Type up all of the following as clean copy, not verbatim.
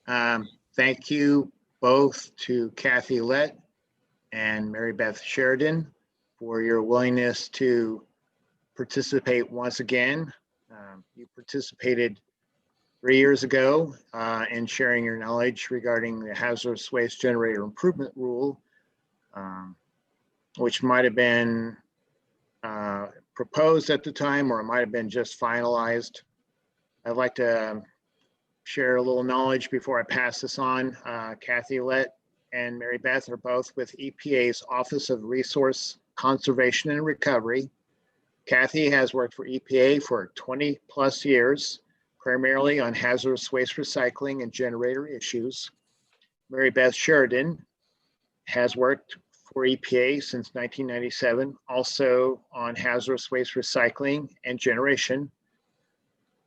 Thank you both to Kathy Lett and Mary Beth Sheridan for your willingness to participate once again. You participated 3 years ago in sharing your knowledge regarding the hazardous waste generator improvement rule, which might have been proposed at the time, or it might have been just finalized. I'd like to share a little knowledge before I pass this on. Kathy Lett and Mary Beth are both with EPA's Office of Resource Conservation and Recovery. Kathy has worked for EPA for 20 plus years, primarily on hazardous waste recycling and generator issues. Mary Beth Sheridan has worked for EPA since 1997, also on hazardous waste recycling and generation.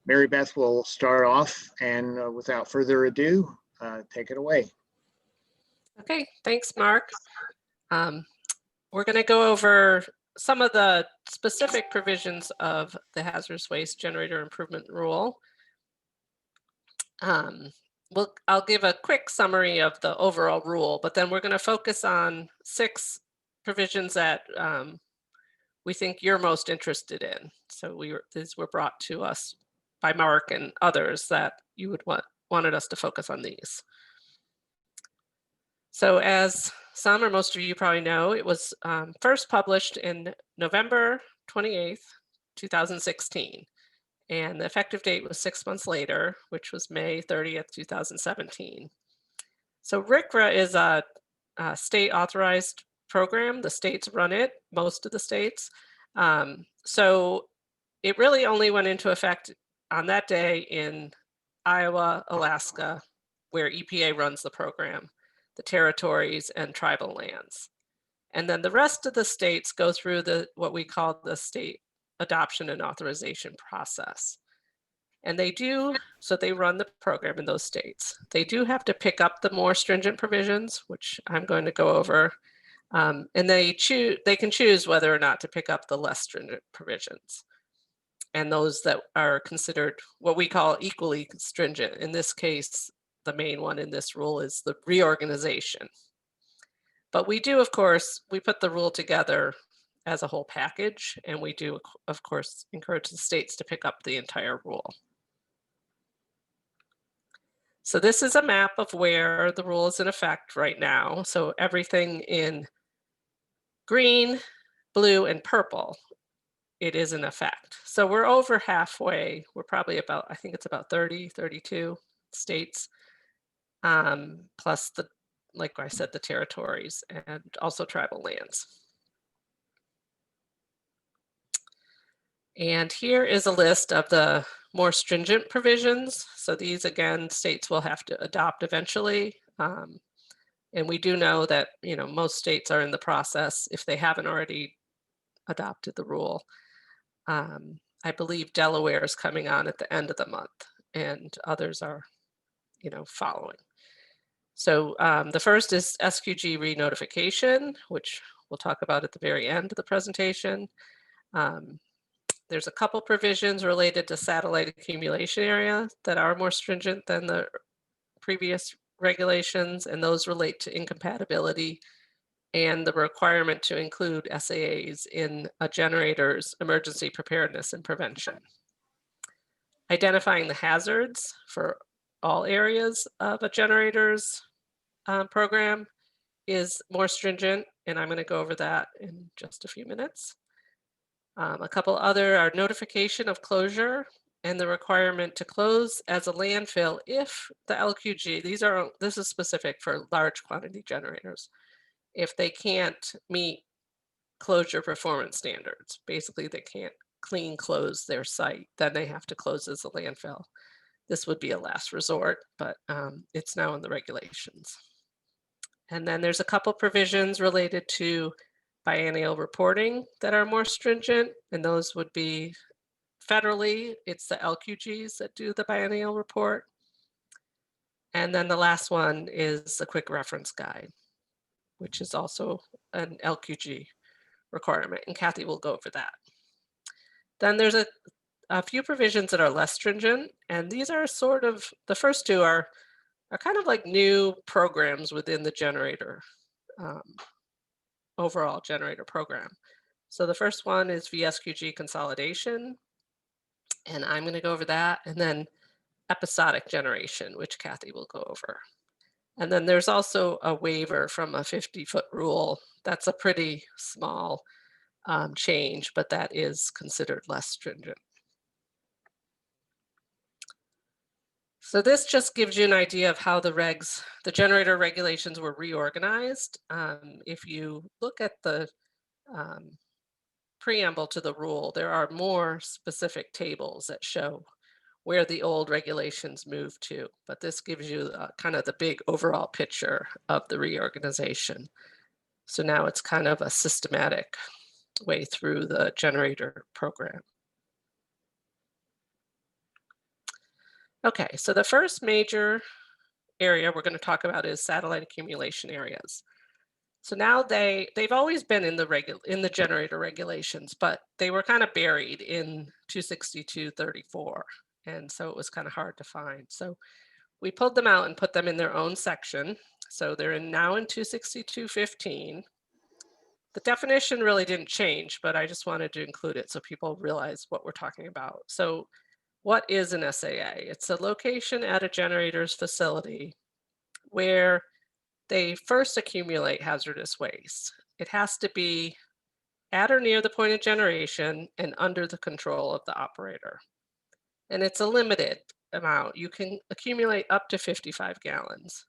Mary Beth will start off, and without further ado, take it away. Okay, thanks, Mark. We're going to go over some of the specific provisions of the Hazardous Waste Generator Improvement Rule. I'll give a quick summary of the overall rule, but then we're going to focus on 6 provisions that we think you're most interested in. So these were brought to us by Mark and others that you would wanted us to focus on these. So as some or most of you probably know, it was first published in November 28th, 2016. And the effective date was 6 months later, which was May 30th, 2017. So RCRA is a state authorized program. The states run it, most of the states. So it really only went into effect on that day in Iowa, Alaska, where EPA runs the program, the territories and tribal lands. And then the rest of the states go through what we call the state adoption and authorization process. And they run the program in those states. They do have to pick up the more stringent provisions, which I'm going to go over. And they can choose whether or not to pick up the less stringent provisions. And those that are considered what we call equally stringent. In this case, the main one in this rule is the reorganization. But we do, of course, we put the rule together as a whole package, and we do, of course, encourage the states to pick up the entire rule. So this is a map of where the rule is in effect right now. So everything in green, blue, and purple, it is in effect. So we're over halfway. We're probably about, I think it's about 30, 32 states, plus like I said, the territories and also tribal lands. And here is a list of the more stringent provisions. So these, again, states will have to adopt eventually. And we do know that, most states are in the process if they haven't already adopted the rule. I believe Delaware is coming on at the end of the month, and others are, following. So the first is SQG re-notification, which we'll talk about at the very end of the presentation. There's a couple provisions related to Satellite Accumulation Area that are more stringent than the previous regulations, and those relate to incompatibility and the requirement to include SAAs in a generator's emergency preparedness and prevention. Identifying the hazards for all areas of a generator's program is more stringent, and I'm going to go over that in just a few minutes. A couple other are notification of closure and the requirement to close as a landfill if the LQG, this is specific for large quantity generators, if they can't meet closure performance standards. Basically, they can't close their site, then they have to close as a landfill. This would be a last resort, but it's now in the regulations. And then there's a couple provisions related to biennial reporting that are more stringent, and those would be federally, it's the LQGs that do the biennial report. And then the last one is a quick reference guide, which is also an LQG requirement, and Kathy will go over that. Then there's a few provisions that are less stringent, and these are sort of, the first two are are kind of like new programs within the generator, um, overall generator program. So the first one is VSQG consolidation, and I'm going to go over that, and then episodic generation, which Kathy will go over. And then there's also a waiver from a 50-foot rule. That's a pretty small change, but that is considered less stringent. So this just gives you an idea of how the generator regulations were reorganized. If you look at the preamble to the rule, there are more specific tables that show where the old regulations moved to, but this gives you kind of the big overall picture of the reorganization. So now it's kind of a systematic way through the generator program. Okay, so the first major area we're going to talk about is satellite accumulation areas. So now they've always been in the generator regulations, but they were kind of buried in 262.34. And so it was kind of hard to find. So we pulled them out and put them in their own section. So they're now in 262.15. The definition really didn't change, but I just wanted to include it so people realize what we're talking about. So what is an SAA? It's a location at a generator's facility where they first accumulate hazardous waste. It has to be at or near the point of generation and under the control of the operator. And it's a limited amount. You can accumulate up to 55 gallons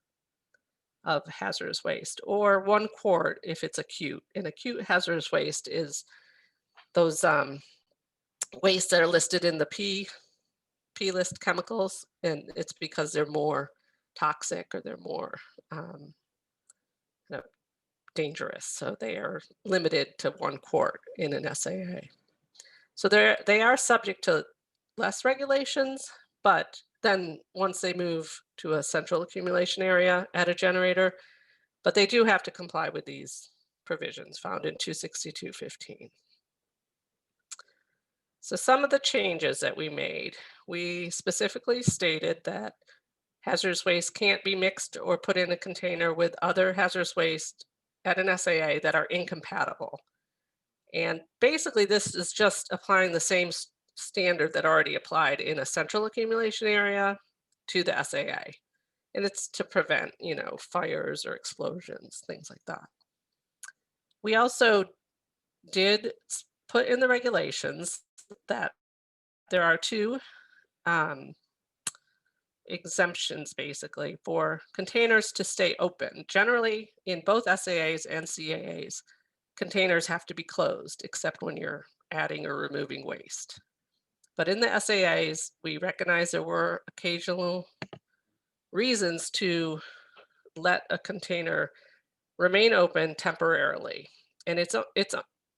of hazardous waste, or 1 quart if it's acute. And acute hazardous waste is those waste that are listed in the P list chemicals, and it's because they're more toxic or they're more dangerous. So they are limited to 1 quart in an SAA. So they are subject to less regulations, but then once they move to a central accumulation area at a generator, but they do have to comply with these provisions found in 262.15. So some of the changes that we made, we specifically stated that hazardous waste can't be mixed or put in a container with other hazardous waste at an SAA that are incompatible. And basically this is just applying the same standard that already applied in a central accumulation area to the SAA. And it's to prevent, fires or explosions, things like that. We also did put in the regulations that there are 2 exemptions basically for containers to stay open. Generally, in both SAAs and CAAs, containers have to be closed except when you're adding or removing waste. But in the SAAs, we recognize there were occasional reasons to let a container remain open temporarily. And it's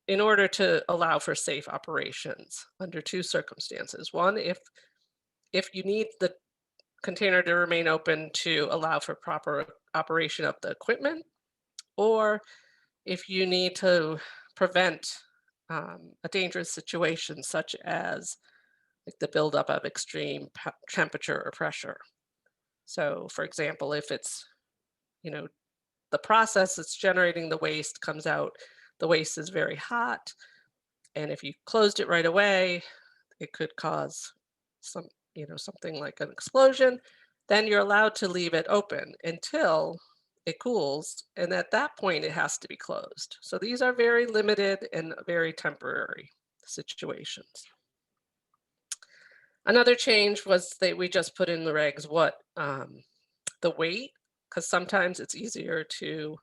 in order to allow for safe operations under 2 circumstances. One, if you need the container to remain open to allow for proper operation of the equipment, or if you need to prevent a dangerous situation such as like the buildup of extreme temperature or pressure. So for example, if it's, the process that's generating the waste comes out, the waste is very hot, and if you closed it right away, it could cause something like an explosion, then you're allowed to leave it open until it cools, and at that point it has to be closed. So these are very limited and very temporary situations. Another change was that we just put in the regs what the weight, because sometimes it's easier to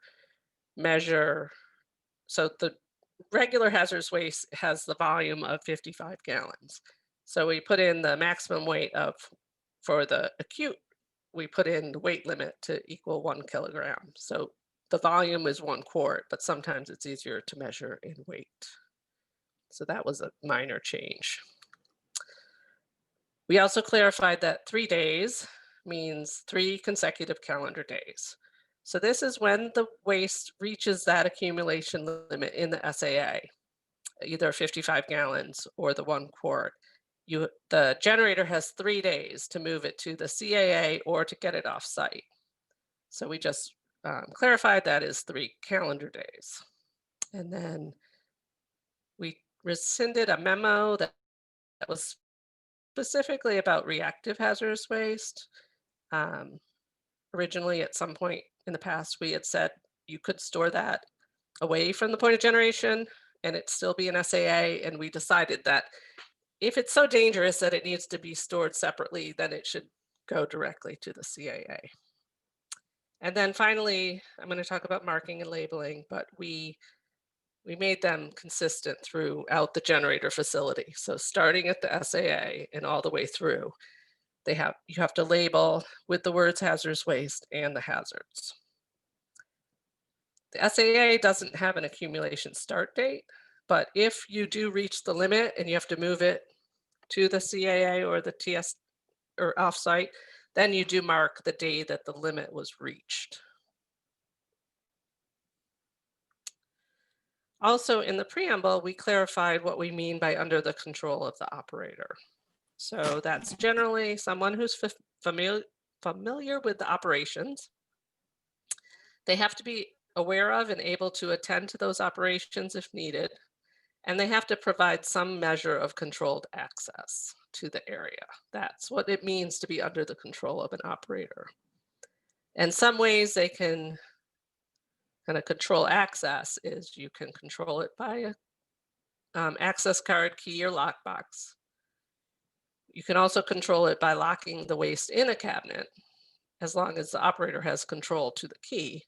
measure. So the regular hazardous waste has the volume of 55 gallons. So we put in the maximum weight for the acute, we put in the weight limit to equal 1 kilogram. So the volume is 1 quart, but sometimes it's easier to measure in weight. So that was a minor change. We also clarified that 3 days means 3 consecutive calendar days. So this is when the waste reaches that accumulation limit in the SAA, either 55 gallons or the 1 quart. the generator has 3 days to move it to the CAA or to get it off site. So we just clarified that is 3 calendar days. And then we rescinded a memo that was specifically about reactive hazardous waste. Originally, at some point in the past, we had said you could store that away from the point of generation and it still be an SAA. And we decided that if it's so dangerous that it needs to be stored separately, then it should go directly to the CAA. And then finally, I'm going to talk about marking and labeling, but we made them consistent throughout the generator facility. So starting at the SAA and all the way through, you have to label with the words hazardous waste and the hazards. The SAA doesn't have an accumulation start date, but if you do reach the limit and you have to move it to the CAA or the TS or offsite, then you do mark the day that the limit was reached. Also, in the preamble, we clarified what we mean by under the control of the operator. So that's generally someone who's familiar with the operations. They have to be aware of and able to attend to those operations if needed, and they have to provide some measure of controlled access to the area. That's what it means to be under the control of an operator. And some ways they can kind of control access is you can control it by a access card, key, or lockbox. You can also control it by locking the waste in a cabinet, as long as the operator has control to the key,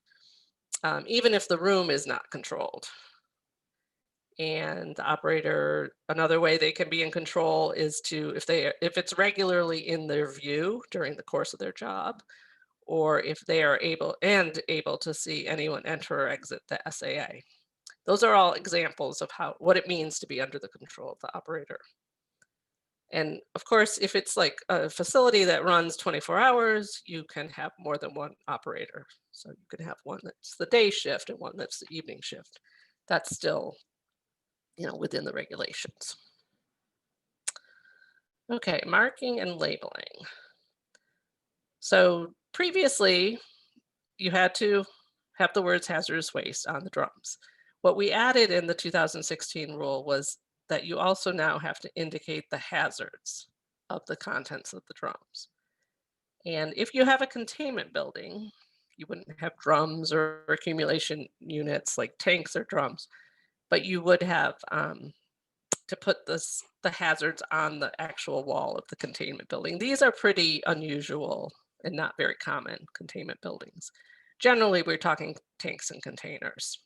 even if the room is not controlled. And the operator, another way they can be in control is to, if it's regularly in their view during the course of their job, or if they are able to see anyone enter or exit the SAA. Those are all examples of what it means to be under the control of the operator. And of course, if it's like a facility that runs 24 hours, you can have more than one operator. So you can have one that's the day shift and one that's the evening shift. That's still, within the regulations. Okay, marking and labeling. So previously, you had to have the words hazardous waste on the drums. What we added in the 2016 rule was that you also now have to indicate the hazards of the contents of the drums. And if you have a containment building, you wouldn't have drums or accumulation units like tanks or drums, but you would have to put the hazards on the actual wall of the containment building. These are pretty unusual and not very common containment buildings. Generally, we're talking tanks and containers.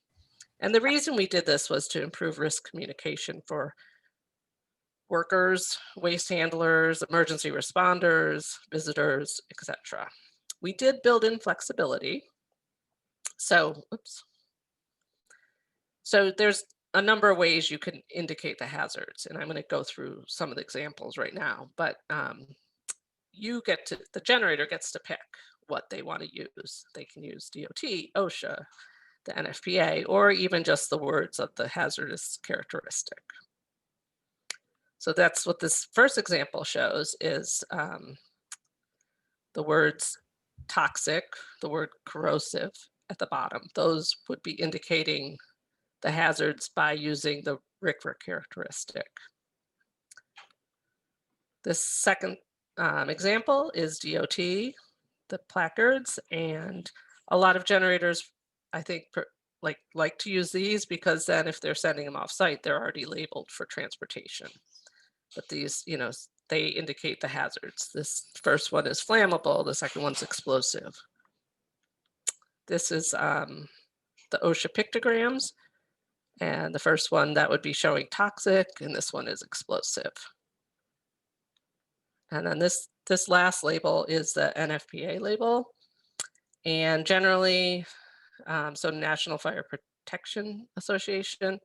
And the reason we did this was to improve risk communication for workers, waste handlers, emergency responders, visitors, etc. We did build in flexibility. So there's a number of ways you can indicate the hazards, and I'm going to go through some of the examples right now, but the generator gets to pick what they want to use. They can use DOT, OSHA, the NFPA, or even just the words of the hazardous characteristic. So that's what this first example shows is the words toxic, the word corrosive at the bottom. Those would be indicating the hazards by using the RCRA characteristic. This second example is DOT, the placards, and a lot of generators, I think, like to use these because then if they're sending them off site, they're already labeled for transportation. But these, they indicate the hazards. This first one is flammable, the second one's explosive. This is the OSHA pictograms, and the first one that would be showing toxic, and this one is explosive. And then this last label is the NFPA label. And generally, so National Fire Protection Association,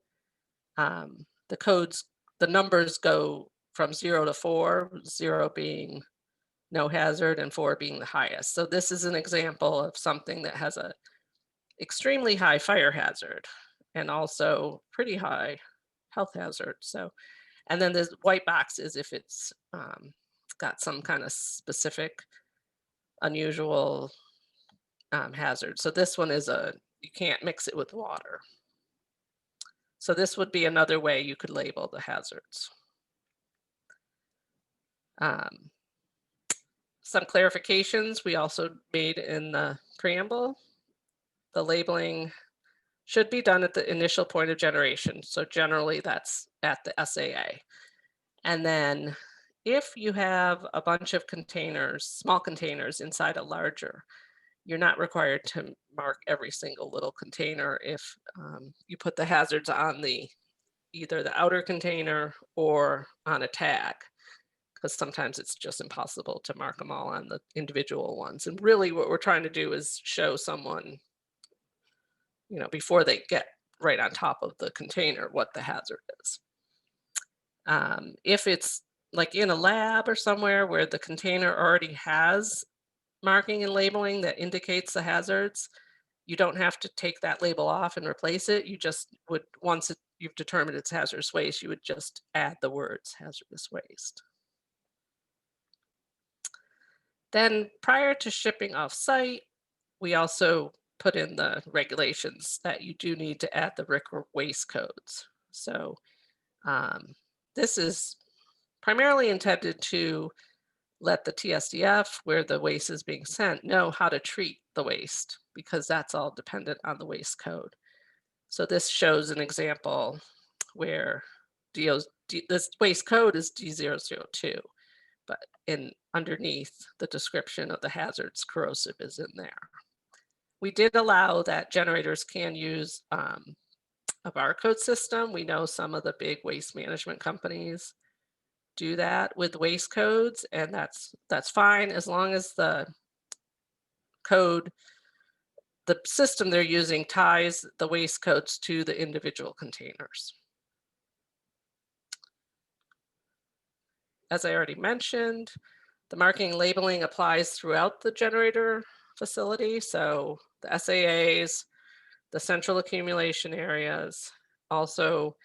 the numbers go from 0 to 4, 0 being no hazard and 4 being the highest. So this is an example of something that has a extremely high fire hazard and also pretty high health hazard. So, And then the white box is if it's got some kind of specific, unusual hazard. So this one is you can't mix it with water. So this would be another way you could label the hazards. Some clarifications we also made in the preamble. The labeling should be done at the initial point of generation. So generally that's at the SAA. And then if you have a bunch of containers, small containers inside a larger, you're not required to mark every single little container if you put the hazards on either the outer container or on a tag, because sometimes it's just impossible to mark them all on the individual ones. And really what we're trying to do is show someone, before they get right on top of the container, what the hazard is. If it's like in a lab or somewhere where the container already has marking and labeling that indicates the hazards, you don't have to take that label off and replace it. You just would, once you've determined it's hazardous waste, you would just add the words hazardous waste. Then prior to shipping off site, we also put in the regulations that you do need to add the RCR waste codes. So this is primarily intended to let the TSDF, where the waste is being sent, know how to treat the waste, because that's all dependent on the waste code. So this shows an example where this waste code is D002, but underneath the description of the hazards, corrosive is in there. We did allow that generators can use a barcode system. We know some of the big waste management companies do that with waste codes, and that's fine as long as the code, the system they're using, ties the waste codes to the individual containers. As I already mentioned, the marking and labeling applies throughout the generator facility. So the SAAs, the central accumulation areas, also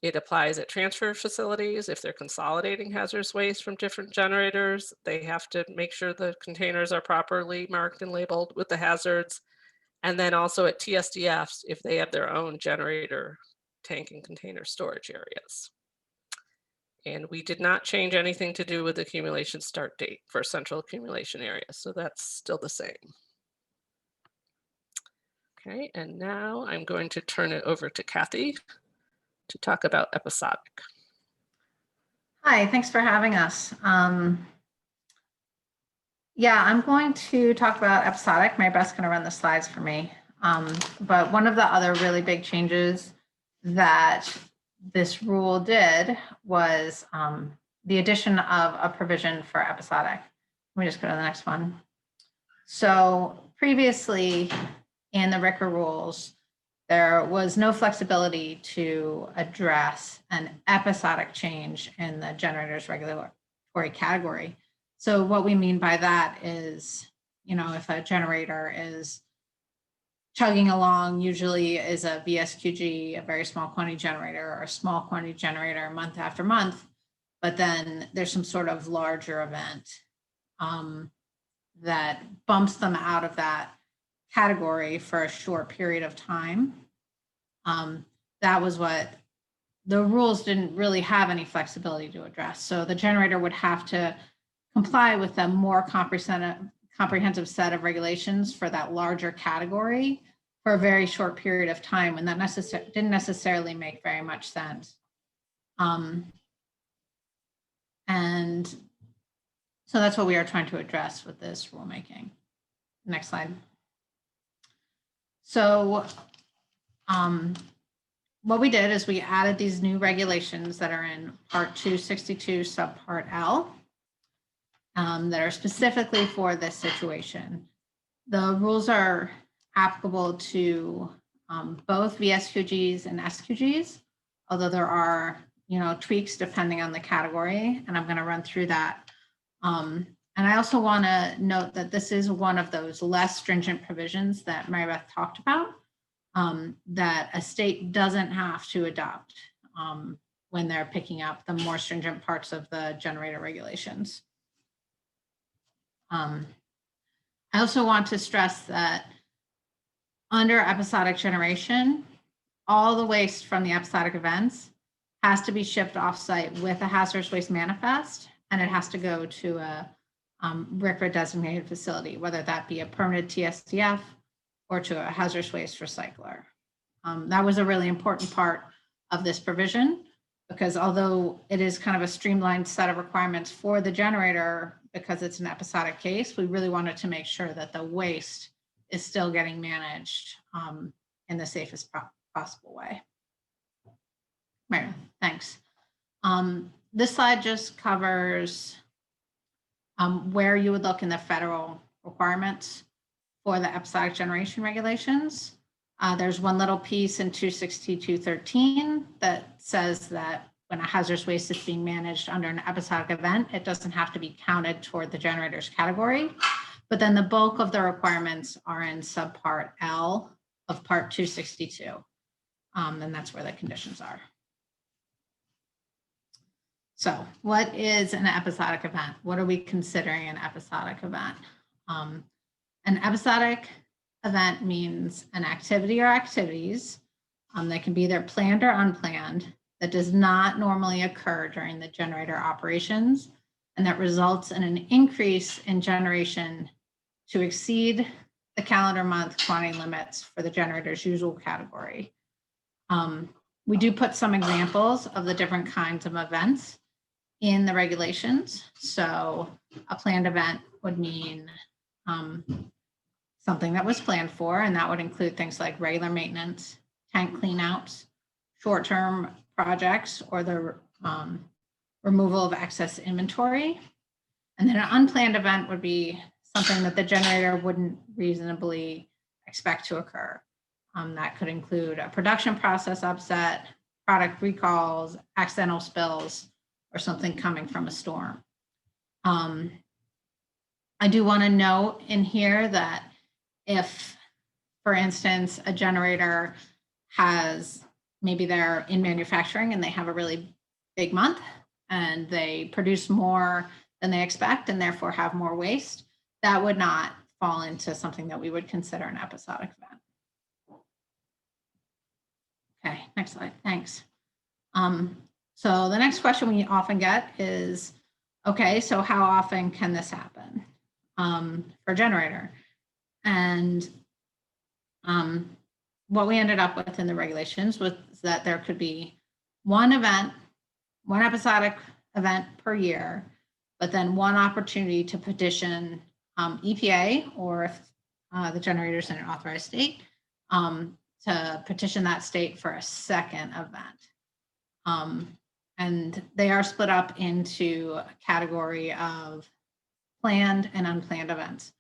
it applies at transfer facilities. If they're consolidating hazardous waste from different generators, they have to make sure the containers are properly marked and labeled with the hazards. And then also at TSDFs, if they have their own generator tank and container storage areas. And we did not change anything to do with the accumulation start date for central accumulation area. So that's still the same. Okay, and now I'm going to turn it over to Kathy to talk about episodic. Hi, thanks for having us. Yeah, I'm going to talk about episodic. Mary Beth's going to run the slides for me. But one of the other really big changes that this rule did was the addition of a provision for episodic. Let me just go to the next one. So previously in the RCR rules, there was no flexibility to address an episodic change in the generator's regulatory category. So what we mean by that is, if a generator is chugging along, usually is a VSQG, a very small quantity generator, or a small quantity generator month after month, but then there's some sort of larger event that bumps them out of that category for a short period of time. That was what the rules didn't really have any flexibility to address. So the generator would have to comply with a more comprehensive set of regulations for that larger category for a very short period of time, and that didn't necessarily make very much sense. And so that's what we are trying to address with this rulemaking. Next slide. So what we did is we added these new regulations that are in Part 262 subpart L that are specifically for this situation. The rules are applicable to both VSQGs and SQGs, although there are tweaks depending on the category, and I'm going to run through that. And I also want to note that this is one of those less stringent provisions that Mary Beth talked about, that a state doesn't have to adopt. when they're picking up the more stringent parts of the generator regulations. I also want to stress that under episodic generation, all the waste from the episodic events has to be shipped offsite with a hazardous waste manifest, and it has to go to a RCRA designated facility, whether that be a permitted TSDF or to a hazardous waste recycler. That was a really important part of this provision, because although it is kind of a streamlined set of requirements for the generator, because it's an episodic case, we really wanted to make sure that the waste is still getting managed in the safest possible way. Mary, thanks. This slide just covers where you would look in the federal requirements for the episodic generation regulations. There's one little piece in 262.13 that says that when a hazardous waste is being managed under an episodic event, it doesn't have to be counted toward the generator's category. But then the bulk of the requirements are in subpart L of part 262. And that's where the conditions are. So what is an episodic event? What are we considering an episodic event? An episodic event means an activity or activities that can be either planned or unplanned that does not normally occur during the generator operations, and that results in an increase in generation to exceed the calendar month quantity limits for the generator's usual category. We do put some examples of the different kinds of events in the regulations. So a planned event would mean something that was planned for, and that would include things like regular maintenance, tank cleanouts, short-term projects, or the removal of excess inventory. And then an unplanned event would be something that the generator wouldn't reasonably expect to occur. That could include a production process upset, product recalls, accidental spills, or something coming from a storm. I do want to note in here that if, for instance, a generator has, maybe they're in manufacturing and they have a really big month and they produce more than they expect and therefore have more waste, that would not fall into something that we would consider an episodic event. Okay, next slide, thanks. So the next question we often get is, okay, so how often can this happen for a generator? And what we ended up with in the regulations was that there could be one event, one episodic event per year, but then one opportunity to petition EPA, or if the generator's in an authorized state, to petition that state for a second event. And they are split up into a category of planned and unplanned events.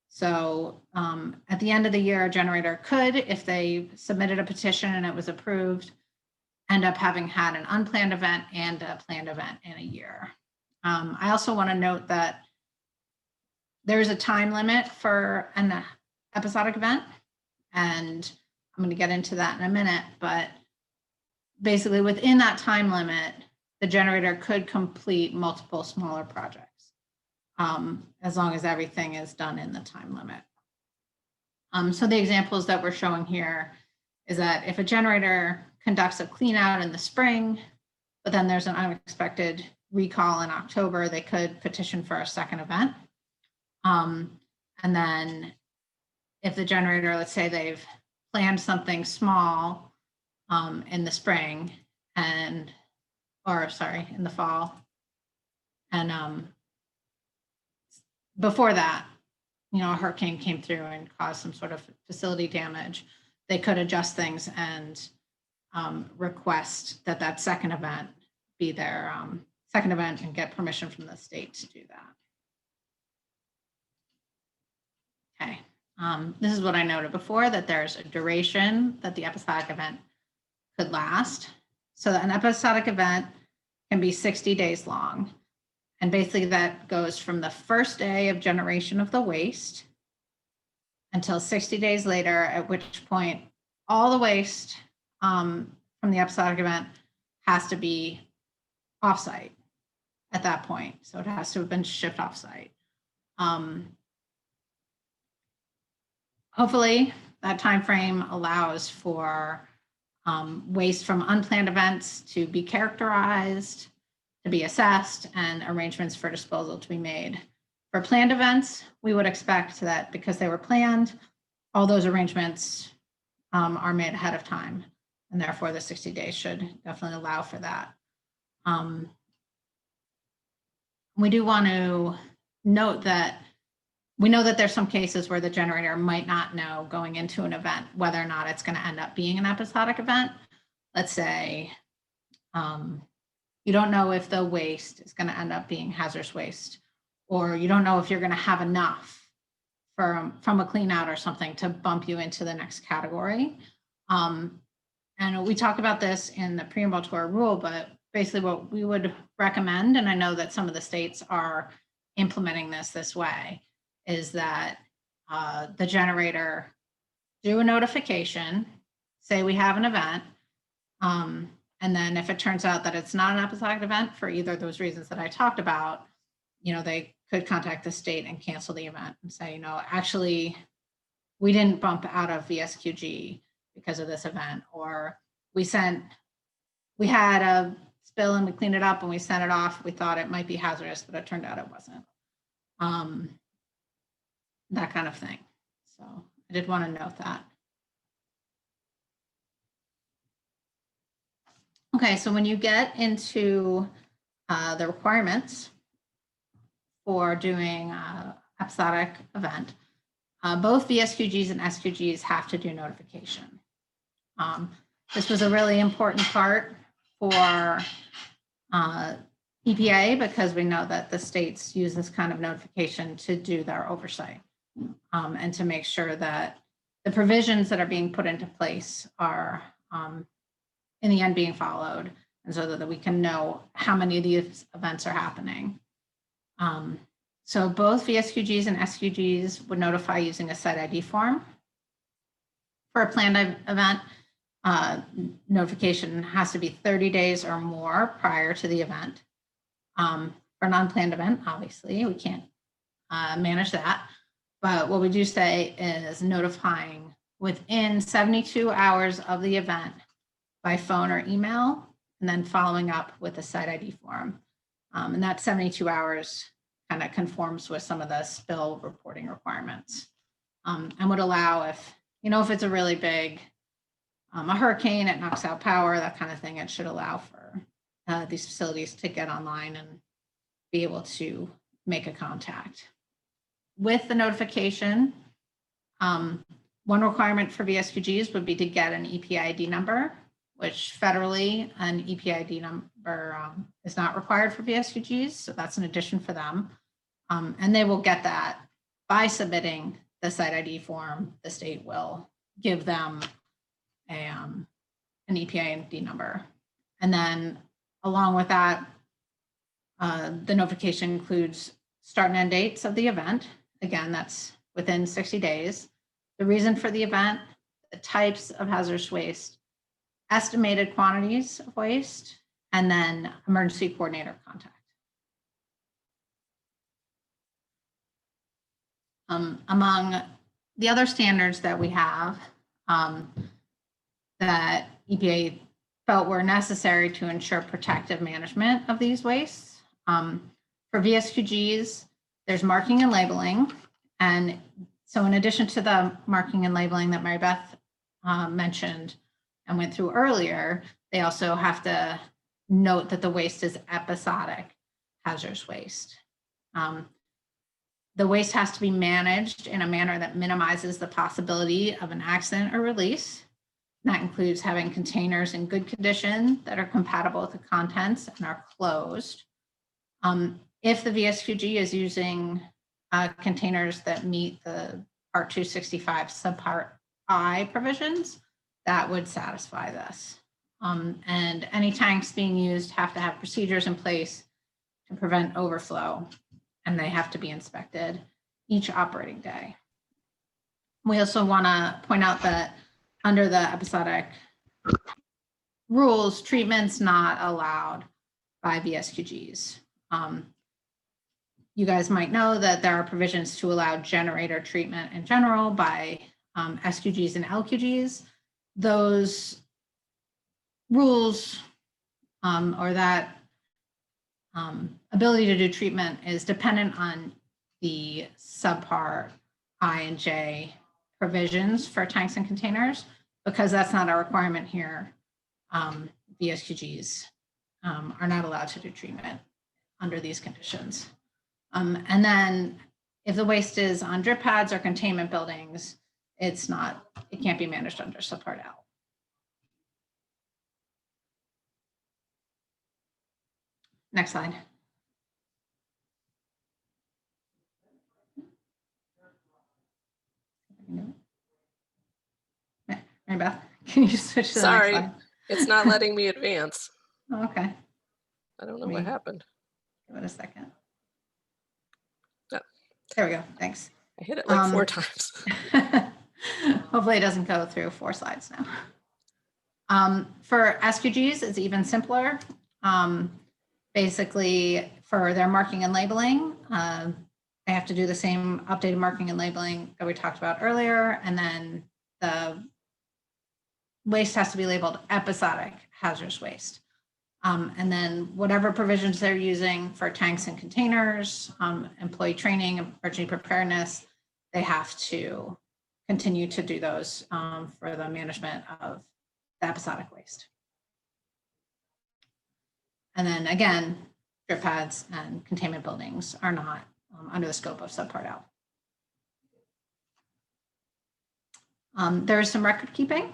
So at the end of the year, a generator could, if they submitted a petition and it was approved, end up having had an unplanned event and a planned event in a year. I also want to note that there's a time limit for an episodic event, and I'm going to get into that in a minute, but basically within that time limit, the generator could complete multiple smaller projects as long as everything is done in the time limit. So the examples that we're showing here is that if a generator conducts a clean out in the spring, but then there's an unexpected recall in October, they could petition for a second event. And then if the generator, let's say they've planned something small in the spring in the fall. And before that, a hurricane came through and caused some sort of facility damage, they could adjust things and request that second event be their second event and get permission from the state to do that. Okay, this is what I noted before, that there's a duration that the episodic event could last. So an episodic event can be 60 days long. And basically that goes from the first day of generation of the waste until 60 days later, at which point all the waste from the episodic event has to be offsite at that point. So it has to have been shipped offsite. Hopefully that time frame allows for waste from unplanned events to be characterized, to be assessed, and arrangements for disposal to be made. For planned events, we would expect that because they were planned, all those arrangements are made ahead of time, and therefore the 60 days should definitely allow for that. We do want to note that we know that there's some cases where the generator might not know going into an event whether or not it's going to end up being an episodic event. Let's say you don't know if the waste is going to end up being hazardous waste, or you don't know if you're going to have enough from a clean out or something to bump you into the next category. And we talk about this in the preamble to our rule, but basically what we would recommend, and I know that some of the states are implementing this way, is that the generator do a notification, say we have an event, and then if it turns out that it's not an episodic event for either of those reasons that I talked about, they could contact the state and cancel the event and say, actually, we didn't bump out of VSQG because of this event, or we had a spill and we cleaned it up and we sent it off. We thought it might be hazardous, but it turned out it wasn't. That kind of thing. So I did want to note that. Okay, so when you get into the requirements for doing an episodic event, both VSQGs and SQGs have to do notification. This was a really important part for EPA because we know that the states use this kind of notification to do their oversight and to make sure that the provisions that are being put into place are in the end being followed, and so that we can know how many of these events are happening. So both VSQGs and SQGs would notify using a site ID form. For a planned event, notification has to be 30 days or more prior to the event. For an unplanned event, obviously, we can't manage that. But what we do say is notifying within 72 hours of the event by phone or email, and then following up with a site ID form. And that 72 hours kind of conforms with some of the spill reporting requirements, and would allow if it's a really big, a hurricane, it knocks out power, that kind of thing, it should allow for these facilities to get online and be able to make a contact. With the notification, one requirement for VSQGs would be to get an EPA ID number, which federally an EPA ID number is not required for VSQGs, so that's an addition for them. And they will get that by submitting the site ID form. The state will give them an EPA ID number. And then along with that, the notification includes start and end dates of the event. Again, that's within 60 days. The reason for the event, the types of hazardous waste, estimated quantities of waste, and then emergency coordinator contact. Among the other standards that we have that EPA felt were necessary to ensure protective management of these wastes. For VSQGs, there's marking and labeling. And so in addition to the marking and labeling that Mary Beth mentioned and went through earlier, they also have to note that the waste is episodic hazardous waste. The waste has to be managed in a manner that minimizes the possibility of an accident or release. And that includes having containers in good condition that are compatible with the contents and are closed. If the VSQG is using containers that meet the Part 265 subpart I provisions, that would satisfy this. And any tanks being used have to have procedures in place to prevent overflow, and they have to be inspected each operating day. We also want to point out that under the episodic rules, treatment's not allowed by VSQGs. You guys might know that there are provisions to allow generator treatment in general by SQGs and LQGs. Those rules or that ability to do treatment is dependent on the subpart I and J provisions for tanks and containers. Because that's not a requirement here, VSQGs are not allowed to do treatment under these conditions. And then if the waste is on drip pads or containment buildings, it can't be managed under subpart L. Next slide. Mary Beth, can you switch to the next Sorry, slide? it's not letting me advance. Oh, okay, I don't know what happened. give it a second. Oh. There we go, thanks. I hit it like 4 times. Hopefully it doesn't go through 4 slides now. For SQGs, it's even simpler. Basically, for their marking and labeling, they have to do the same updated marking and labeling that we talked about earlier, and then the waste has to be labeled episodic hazardous waste. And then whatever provisions they're using for tanks and containers, employee training, emergency preparedness, they have to continue to do those for the management of the episodic waste. And then again, drip pads and containment buildings are not under the scope of subpart L. There is some record keeping.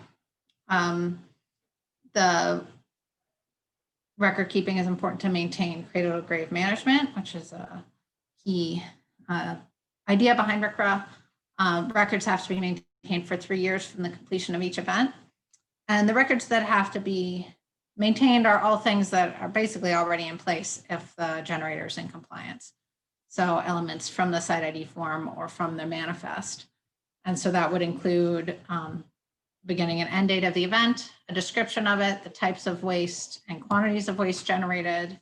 The record keeping is important to maintain cradle to grave management, which is a key idea behind RCRA. Records have to be maintained for 3 years from the completion of each event. And the records that have to be maintained are all things that are basically already in place if the generator is in compliance. So elements from the site ID form or from the manifest. And so that would include beginning and end date of the event, a description of it, the types of waste and quantities of waste generated,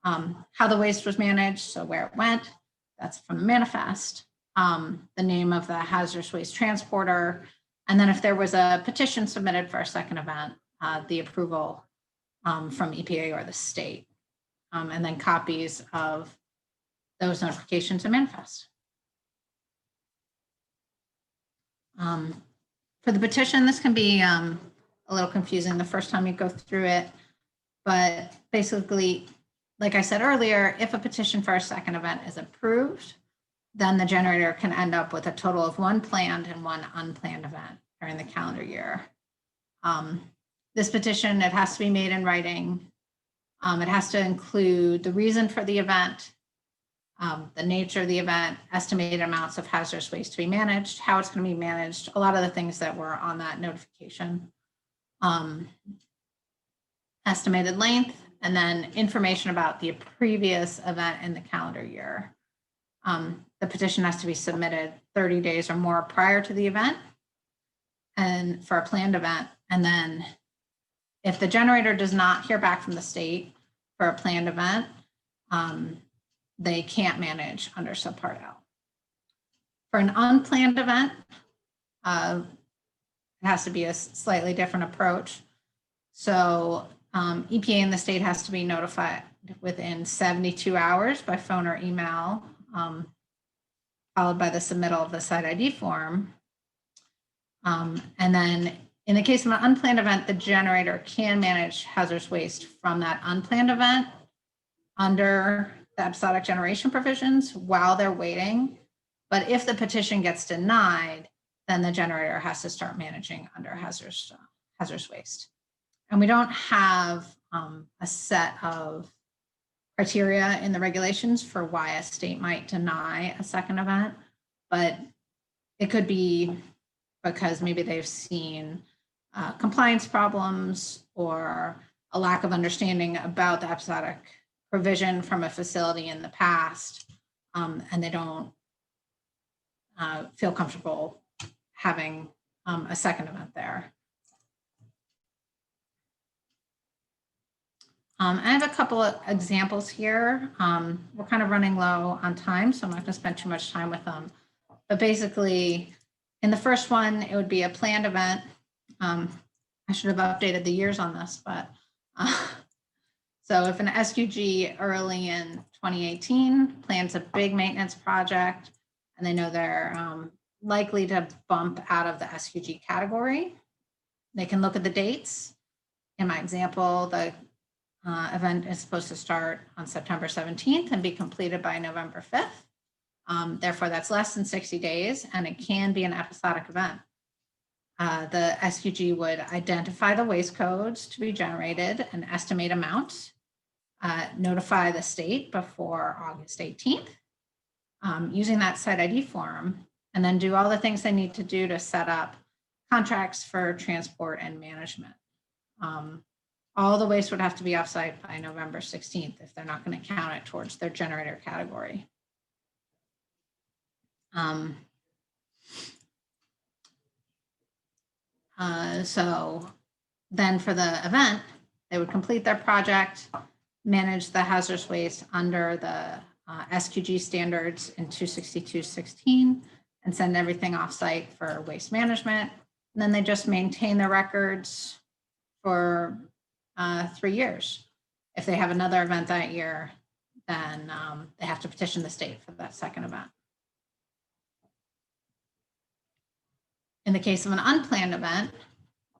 how the waste was managed, so where it went, that's from the manifest, the name of the hazardous waste transporter, and then if there was a petition submitted for a second event, the approval from EPA or the state, and then copies of those notifications and manifest. For the petition, this can be a little confusing the first time you go through it, but basically, like I said earlier, if a petition for a second event is approved, then the generator can end up with a total of 1 planned and 1 unplanned event during the calendar year. This petition, it has to be made in writing. It has to include the reason for the event, the nature of the event, estimated amounts of hazardous waste to be managed, how it's going to be managed, a lot of the things that were on that notification, estimated length, and then information about the previous event in the calendar year. The petition has to be submitted 30 days or more prior to the event and for a planned event. And then if the generator does not hear back from the state for a planned event, they can't manage under subpart L. For an unplanned event, it has to be a slightly different approach. So EPA and the state has to be notified within 72 hours by phone or email, followed by the submittal of the site ID form. And then in the case of an unplanned event, the generator can manage hazardous waste from that unplanned event under the episodic generation provisions while they're waiting. But if the petition gets denied, then the generator has to start managing under hazardous waste. And we don't have a set of criteria in the regulations for why a state might deny a second event, but it could be because maybe they've seen compliance problems or a lack of understanding about the episodic provision from a facility in the past, and they don't feel comfortable having a second event there. I have a couple of examples here. We're kind of running low on time, so I'm not going to spend too much time with them. But basically, in the first one, it would be a planned event. I should have updated the years on this, but so if an SQG early in 2018 plans a big maintenance project and they know they're likely to bump out of the SQG category, they can look at the dates. In my example, the event is supposed to start on September 17th and be completed by November 5th. Therefore, that's less than 60 days, and it can be an episodic event. The SQG would identify the waste codes to be generated and estimate amounts, notify the state before August 18th, using that site ID form, and then do all the things they need to do to set up contracts for transport and management. All the waste would have to be offsite by November 16th if they're not going to count it towards their generator category. So then for the event, they would complete their project, manage the hazardous waste under the SQG standards in 262.16, and send everything offsite for waste management. And then they just maintain the records for 3 years. If they have another event that year, then they have to petition the state for that second event. In the case of an unplanned event,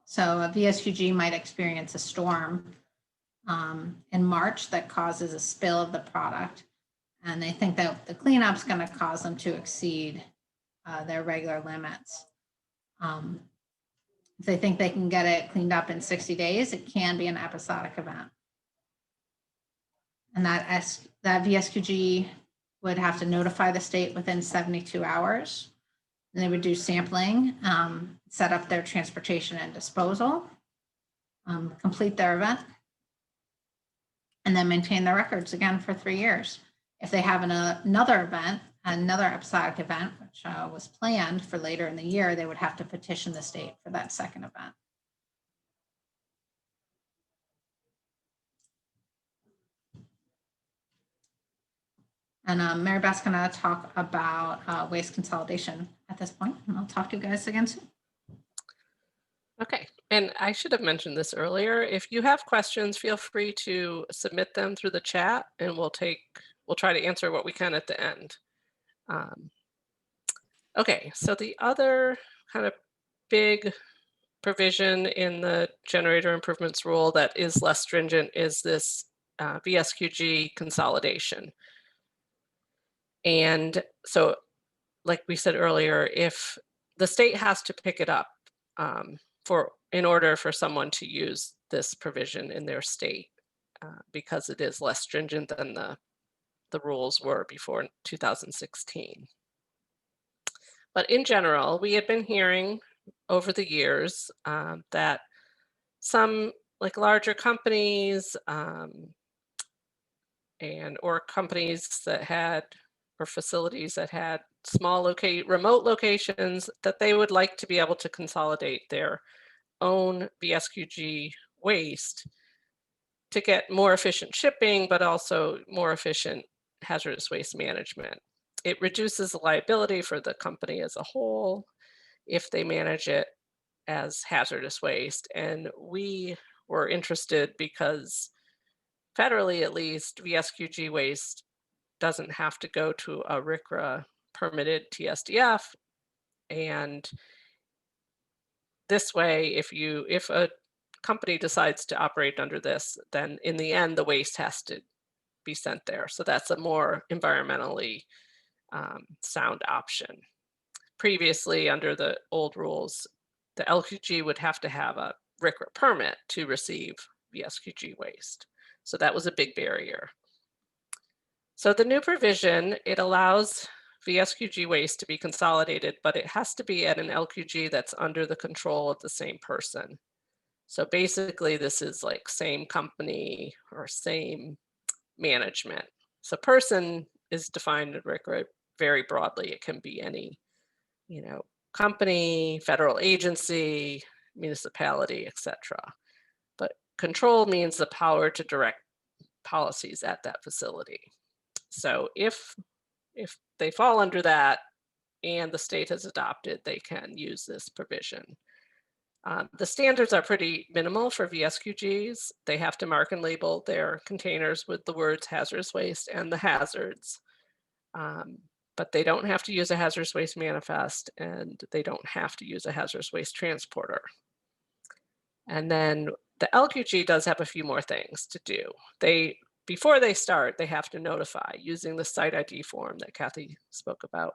so a VSQG might experience a storm in March that causes a spill of the product, and they think that the cleanup's going to cause them to exceed their regular limits. If they think they can get it cleaned up in 60 days, it can be an episodic event. And that VSQG would have to notify the state within 72 hours. And they would do sampling, set up their transportation and disposal, complete their event, and then maintain their records again for 3 years. If they have another event, another episodic event, which was planned for later in the year, they would have to petition the state for that second event. And Mary Beth's gonna talk about waste consolidation at this point, and I'll talk to you guys again soon. Okay, and I should have mentioned this earlier. If you have questions, feel free to submit them through the chat, and we'll try to answer what we can at the end. Okay, so the other kind of big provision in the generator improvements rule that is less stringent is this VSQG consolidation. And so, like we said earlier, if the state has to pick it up in order for someone to use this provision in their state, because it is less stringent than the rules were before 2016. But in general, we had been hearing over the years that some like larger companies or companies that had, or facilities that had small remote locations, that they would like to be able to consolidate their own VSQG waste to get more efficient shipping, but also more efficient hazardous waste management. It reduces the liability for the company as a whole if they manage it as hazardous waste. And we were interested because federally, at least, VSQG waste doesn't have to go to a RCRA permitted TSDF. And this way, if a company decides to operate under this, then in the end, the waste has to be sent there. So that's a more environmentally sound option. Previously, under the old rules, the LQG would have to have a RCRA permit to receive VSQG waste. So that was a big barrier. So the new provision, it allows VSQG waste to be consolidated, but it has to be at an LQG that's under the control of the same person. So basically, this is like same company or same management. So person is defined in RCRA very broadly. It can be any, company, federal agency, municipality, etc. But control means the power to direct policies at that facility. So if they fall under that and the state has adopted, they can use this provision. The standards are pretty minimal for VSQGs. They have to mark and label their containers with the words hazardous waste and the hazards. But they don't have to use a hazardous waste manifest, and they don't have to use a hazardous waste transporter. And then the LQG does have a few more things to do. Before they start, they have to notify using the site ID form that Kathy spoke about.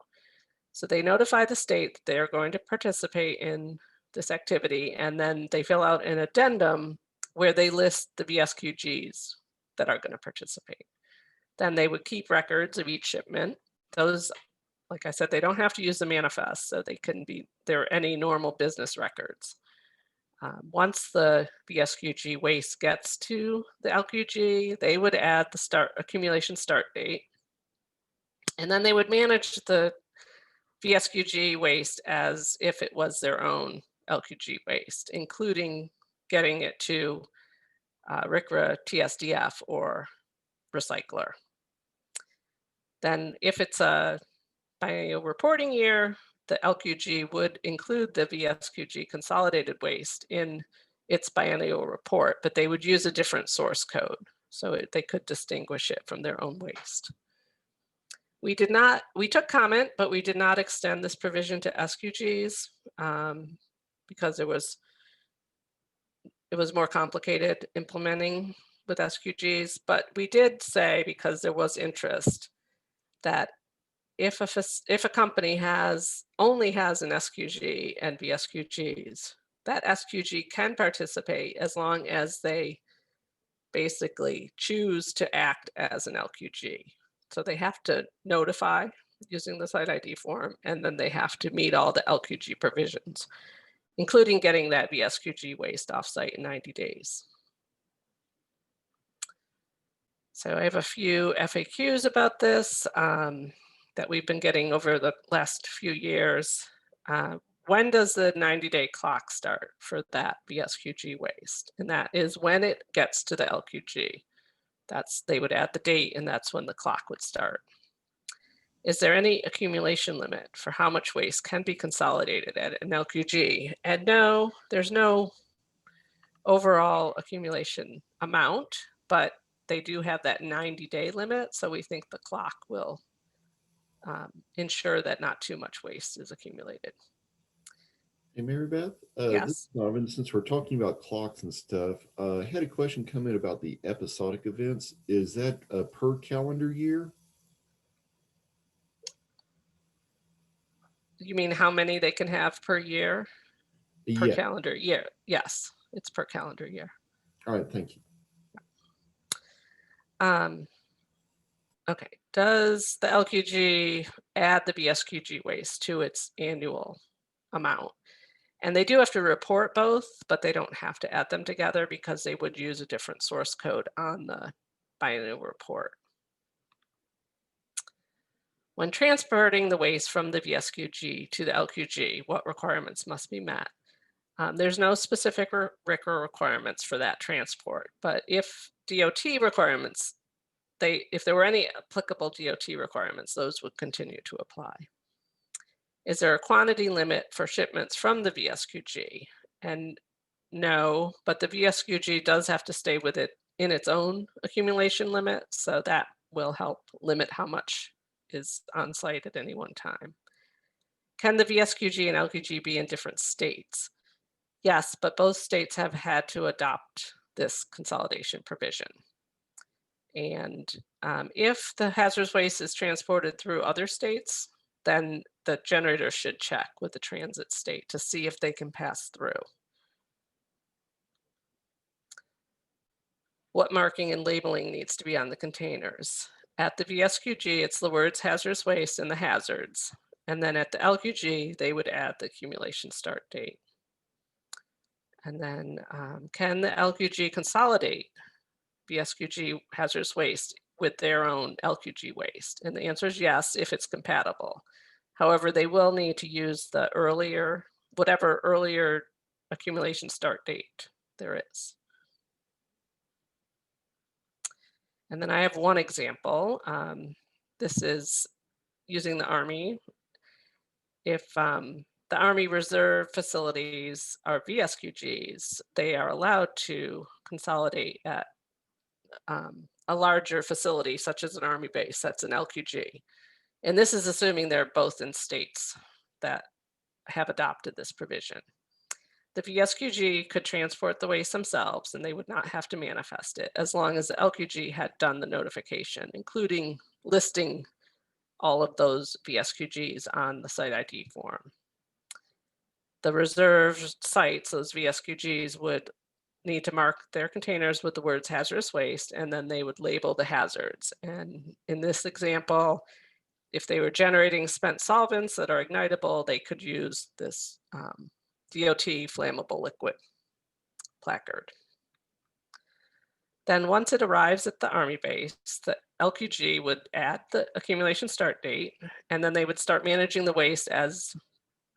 So they notify the state that they're going to participate in this activity, and then they fill out an addendum where they list the VSQGs that are going to participate. Then they would keep records of each shipment. Those, like I said, they don't have to use the manifest, so they're any normal business records. Once the VSQG waste gets to the LQG, they would add the accumulation start date, and then they would manage the VSQG waste as if it was their own LQG waste, including getting it to RCRA, TSDF, or recycler. Then if it's a biennial reporting year, the LQG would include the VSQG consolidated waste in its biennial report, but they would use a different source code, so they could distinguish it from their own waste. We took comment, but we did not extend this provision to SQGs because it was more complicated implementing with SQGs, but we did say, because there was interest, that if a company only has an SQG and VSQGs, that SQG can participate as long as they basically choose to act as an LQG. So they have to notify using the site ID form, and then they have to meet all the LQG provisions, including getting that VSQG waste offsite in 90 days. So I have a few FAQs about this that we've been getting over the last few years. When does the 90-day clock start for that VSQG waste? And that is when it gets to the LQG. They would add the date, and that's when the clock would start. Is there any accumulation limit for how much waste can be consolidated at an LQG? And no, there's no overall accumulation amount, but they do have that 90-day limit. So we think the clock will ensure that not too much waste is accumulated. Hey, Mary Beth, Yes. This is Marvin. Since we're talking about clocks and stuff, I had a question come in about the episodic events. Is that per calendar year? You mean how many they can have per year? Per Yeah. calendar year? Yes, it's per calendar year. All right, thank you. Okay, does the LQG add the VSQG waste to its annual amount? And they do have to report both, but they don't have to add them together because they would use a different source code on the biennial report. When transporting the waste from the VSQG to the LQG, what requirements must be met? There's no specific RCRA requirements for that transport, but if DOT requirements, if there were any applicable DOT requirements, those would continue to apply. Is there a quantity limit for shipments from the VSQG? And no, but the VSQG does have to stay with it in its own accumulation limit, so that will help limit how much is on site at any one time. Can the VSQG and LQG be in different states? Yes, but both states have had to adopt this consolidation provision. And if the hazardous waste is transported through other states, then the generator should check with the transit state to see if they can pass through. What marking and labeling needs to be on the containers? At the VSQG, it's the words hazardous waste and the hazards. And then at the LQG, they would add the accumulation start date. And then can the LQG consolidate VSQG hazardous waste with their own LQG waste? And the answer is yes, if it's compatible. However, they will need to use the whatever earlier accumulation start date there is. And then I have one example. This is using the Army. If the Army Reserve facilities are VSQGs, they are allowed to consolidate at a larger facility, such as an Army base, that's an LQG. And this is assuming they're both in states that have adopted this provision. The VSQG could transport the waste themselves and they would not have to manifest it as long as the LQG had done the notification, including listing all of those VSQGs on the site ID form. The reserved sites, those VSQGs, would need to mark their containers with the words hazardous waste, and then they would label the hazards. And in this example, if they were generating spent solvents that are ignitable, they could use this DOT flammable liquid placard. Then once it arrives at the Army base, the LQG would add the accumulation start date, and then they would start managing the waste as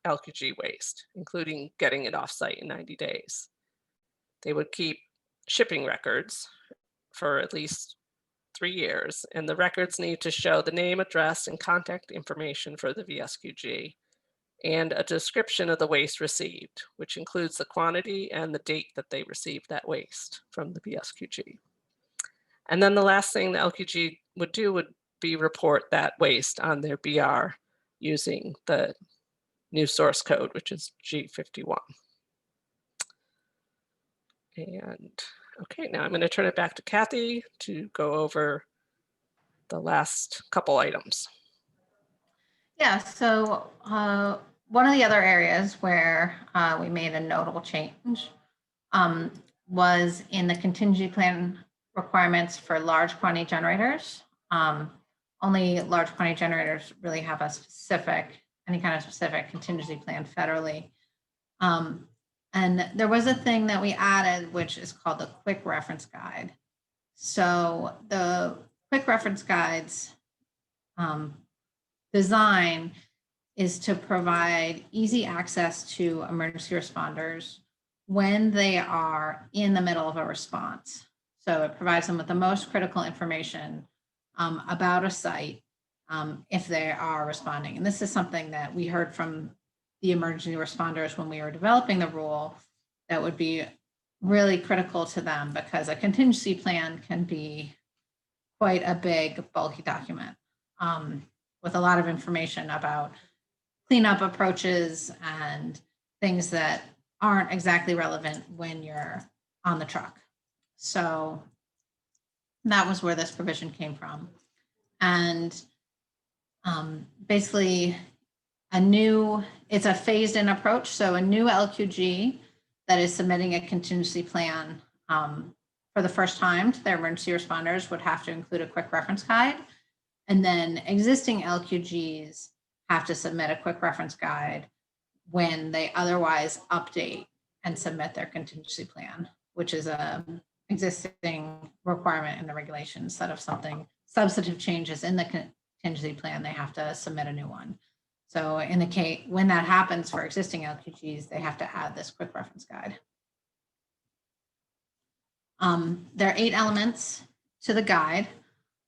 LQG waste, including getting it off-site in 90 days. They would keep shipping records for at least 3 years, and the records need to show the name, address, and contact information for the VSQG, and a description of the waste received, which includes the quantity and the date that they received that waste from the VSQG. And then the last thing the LQG would do would be report that waste on their BR using the new source code, which is G51. And okay, now I'm going to turn it back to Kathy to go over the last couple items. Yeah, so one of the other areas where we made a notable change was in the contingency plan requirements for large quantity generators. Only large quantity generators really have a specific, any kind of specific contingency plan federally. And there was a thing that we added, which is called the quick reference guide. So the quick reference guides design is to provide easy access to emergency responders when they are in the middle of a response. So it provides them with the most critical information about a site if they are responding. And this is something that we heard from the emergency responders when we were developing the rule that would be really critical to them, because a contingency plan can be quite a big, bulky document with a lot of information about cleanup approaches and things that aren't exactly relevant when you're on the truck. So that was where this provision came from. And basically it's a phased in approach. So a new LQG that is submitting a contingency plan for the first time to their emergency responders would have to include a quick reference guide. And then existing LQGs have to submit a quick reference guide when they otherwise update and submit their contingency plan, which is a existing requirement in the regulations. Instead of something substantive changes in the contingency plan, they have to submit a new one. So in the case, when that happens for existing LQGs, they have to add this quick reference guide. There are 8 elements to the guide,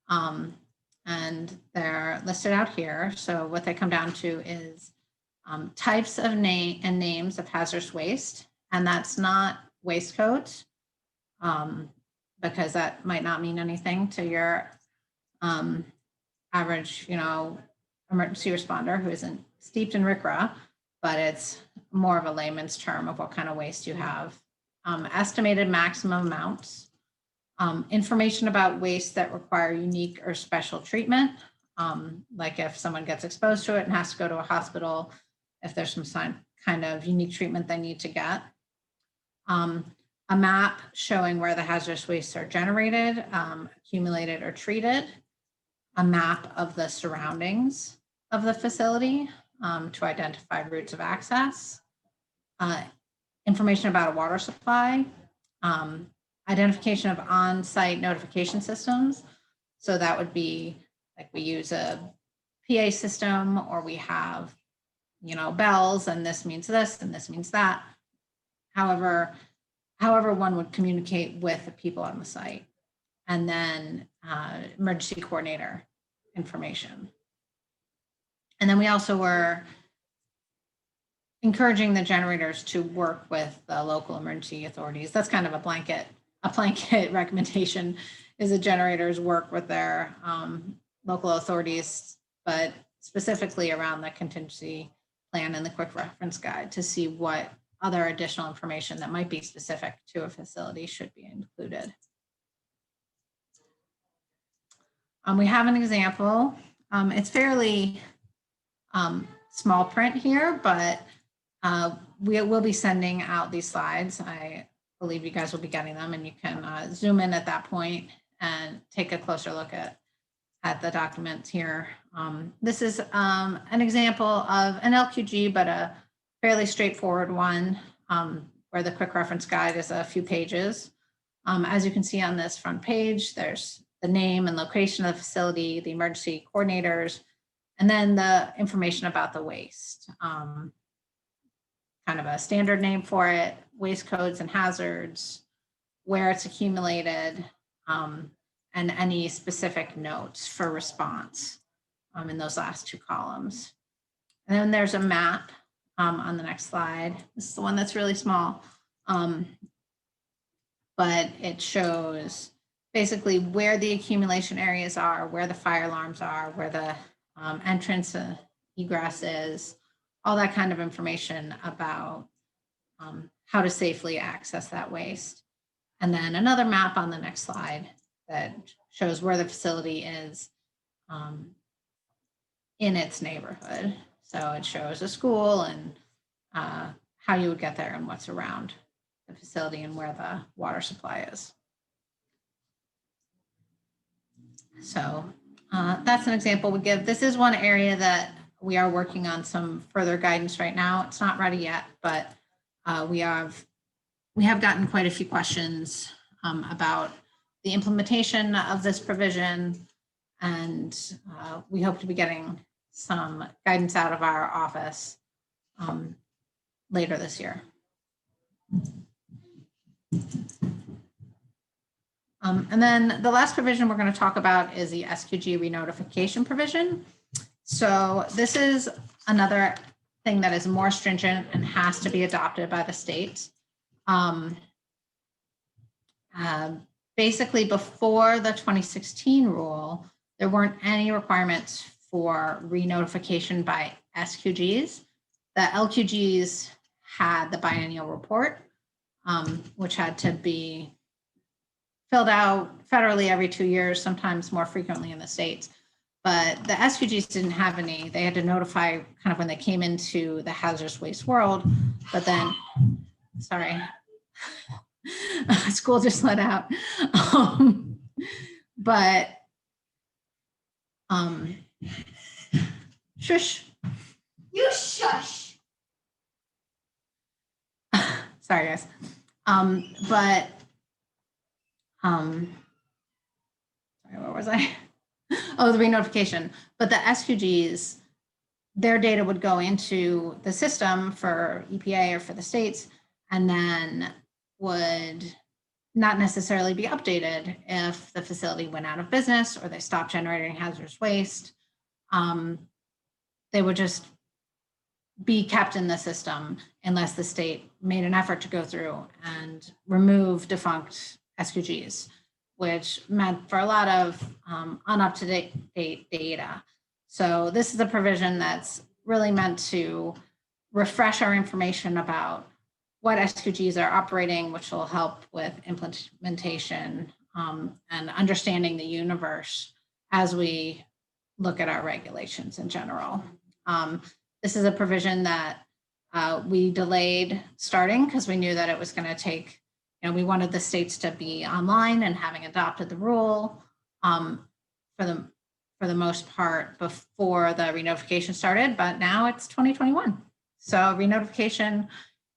and they're listed out here. So what they come down to is types of names of hazardous waste, and that's not waste codes, because that might not mean anything to your average, emergency responder who isn't steeped in RCRA, but it's more of a layman's term of what kind of waste you have. Estimated maximum amounts, information about waste that require unique or special treatment, like if someone gets exposed to it and has to go to a hospital, if there's some kind of unique treatment they need to get. A map showing where the hazardous wastes are generated, accumulated, or treated. A map of the surroundings of the facility to identify routes of access. Information about a water supply. Identification of on-site notification systems. So that would be like we use a PA system, or we have, bells, and this means this and this means that. However one would communicate with the people on the site. and then emergency coordinator information. And then we also were encouraging the generators to work with the local emergency authorities. That's kind of a blanket recommendation, is the generators work with their local authorities, but specifically around the contingency plan and the quick reference guide to see what other additional information that might be specific to a facility should be included. We have an example. It's fairly small print here, but we will be sending out these slides. I believe you guys will be getting them, and you can zoom in at that point and take a closer look at the document here. This is an example of an LQG, but a fairly straightforward one, where the quick reference guide is a few pages. As you can see on this front page, there's the name and location of the facility, the emergency coordinators, and then the information about the waste. Kind of a standard name for it, waste codes and hazards, where it's accumulated, and any specific notes for response in those last two columns. And then there's a map on the next slide. This is the one that's really small, but it shows basically where the accumulation areas are, where the fire alarms are, where the entrance egress is, all that kind of information about how to safely access that waste. And then another map on the next slide that shows where the facility is in its neighborhood. So it shows a school and how you would get there and what's around the facility and where the water supply is. So that's an example we give. This is one area that we are working on some further guidance right now. It's not ready yet, but we have gotten quite a few questions about the implementation of this provision, and we hope to be getting some guidance out of our office later this year. And then the last provision we're going to talk about is the SQG renotification provision. So this is another thing that is more stringent and has to be adopted by the state. Basically, before the 2016 rule, there weren't any requirements for renotification by SQGs. The LQGs had the biennial report, which had to be filled out federally every 2 years, sometimes more frequently in the states. But the SQGs didn't have any. They had to notify kind of when they came into the hazardous waste world. But then, sorry, school just let out. Shush. You shush. Sorry, guys. Sorry, where was I? Oh, the renotification. But the SQGs, their data would go into the system for EPA or for the states, and then would not necessarily be updated if the facility went out of business or they stopped generating hazardous waste. They would just be kept in the system unless the state made an effort to go through and remove defunct SQGs, which meant for a lot of un-up-to-date data. So this is a provision that's really meant to refresh our information about what SQGs are operating, which will help with implementation and understanding the universe as we look at our regulations in general. This is a provision that we delayed starting because we knew that it was going to take, we wanted the states to be online and having adopted the rule for the most part before the renotification started, but now it's 2021. So renotification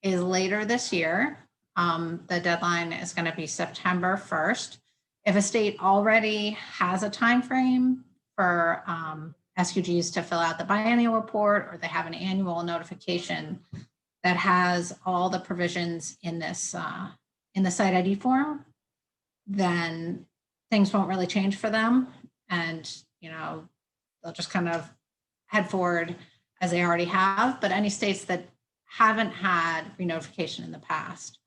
is later this year. The deadline is going to be September 1st. If a state already has a time frame for SQGs to fill out the biennial report, or they have an annual notification that has all the provisions in this in the site ID form, then things won't really change for them. And, you know, they'll just kind of head forward as they already have. But any states that haven't had re-notification in the past,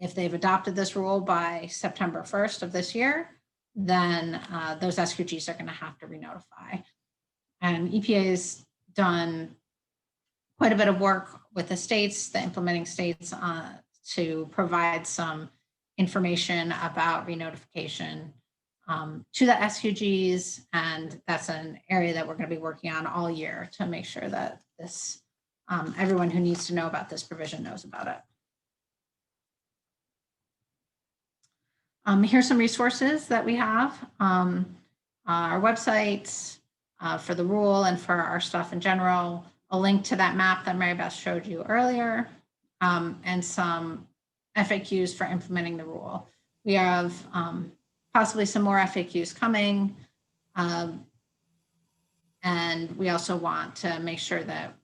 if they've adopted this rule by September 1st of this year, then those SQGs are going to have to re-notify. And EPA has done quite a bit of work with the states, the implementing states, to provide some information about re-notification to the SQGs. And that's an area that we're going to be working on all year to make sure that this everyone who needs to know about this provision knows about it. Here's some resources that we have. Our websites for the rule and for our stuff in general, a link to that map that Mary Beth showed you earlier, and some FAQs for implementing the rule. We have possibly some more FAQs coming. And we also want to make sure that